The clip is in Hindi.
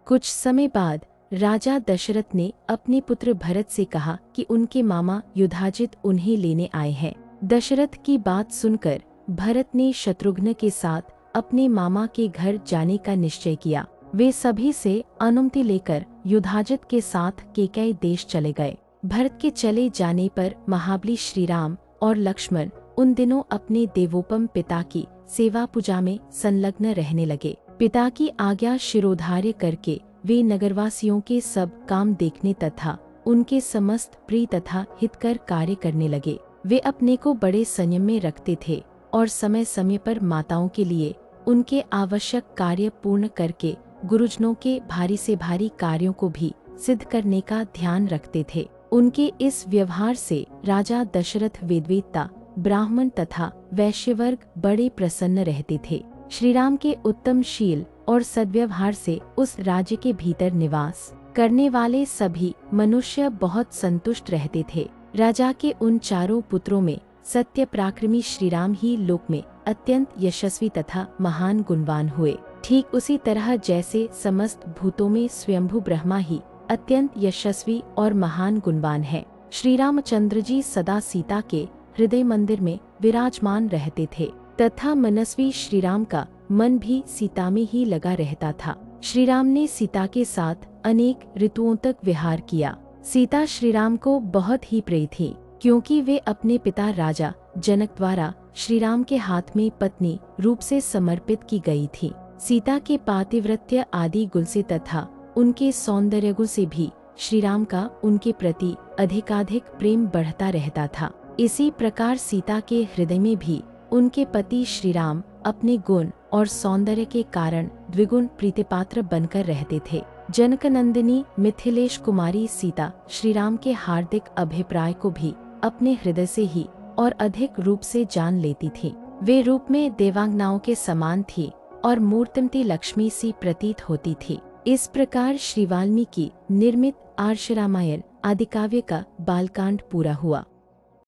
कुछ समय बाद राजा दशरथ ने अपने पुत्र भरत से कहा कि उनके मामा युधाजित उन्हें लेने आए हैं। दशरथ की बात सुनकर भरत ने शत्रुघ्न के साथ अपने मामा के घर जाने का निश्चय किया। वे सभी से अनुमति लेकर युधाजित के साथ केकई देश चले गए। भरत के चले जाने पर महाबली श्रीराम और लक्ष्मण उन दिनों अपने देवोपम पिता की सेवा पूजा में संलग्न रहने लगे। पिता की आज्ञा शिरोधार्य करके वे नगरवासियों के सब काम देखने तथा उनके समस्त प्रिय तथा हितकर कार्य करने लगे। वे अपने को बड़े संयम में रखते थे और समय समय पर माताओं के लिए उनके आवश्यक कार्य पूर्ण करके गुरुजनों के भारी से भारी कार्यों को भी सिद्ध करने का ध्यान रखते थे। उनके इस व्यवहार से राजा दशरथ वेदवेत्ता ब्राह्मण तथा वैश्य वर्ग बड़े प्रसन्न रहते थे। श्रीराम के उत्तम शील और सद्व्यवहार से उस राज्य के भीतर निवास करने वाले सभी मनुष्य बहुत संतुष्ट रहते थे। राजा के उन चारों पुत्रों में सत्य पराक्रमी श्रीराम ही लोक में अत्यंत यशस्वी तथा महान गुणवान हुए। ठीक उसी तरह जैसे समस्त भूतों में स्वयंभू ब्रह्मा ही अत्यंत यशस्वी और महान गुणवान है। श्री रामचंद्र जी सदा सीता के हृदय मंदिर में विराजमान रहते थे तथा मनस्वी श्रीराम का मन भी सीता में ही लगा रहता था। श्रीराम ने सीता के साथ अनेक ऋतुओं तक विहार किया। सीता श्रीराम को बहुत ही प्रिय थी, क्योंकि वे अपने पिता राजा जनक द्वारा श्रीराम के हाथ में पत्नी रूप से समर्पित की गई थी। सीता के पातिव्रत्य आदि गुण से तथा उनके सौंदर्य गुण से भी श्रीराम का उनके प्रति अधिकाधिक प्रेम बढ़ता रहता था। इसी प्रकार सीता के हृदय में भी उनके पति श्रीराम अपने गुण और सौंदर्य के कारण द्विगुण प्रीतिपात्र बनकर रहते थे। जनकनंदिनी मिथिलेश कुमारी सीता श्रीराम के हार्दिक अभिप्राय को भी अपने हृदय से ही और अधिक रूप से जान लेती थी। वे रूप में देवांगनाओं के समान थी और मूर्तिमती लक्ष्मी सी प्रतीत होती थी। इस प्रकार श्री वाल्मीकि निर्मित आर्ष रामायण आदि काव्य का बालकांड पूरा हुआ।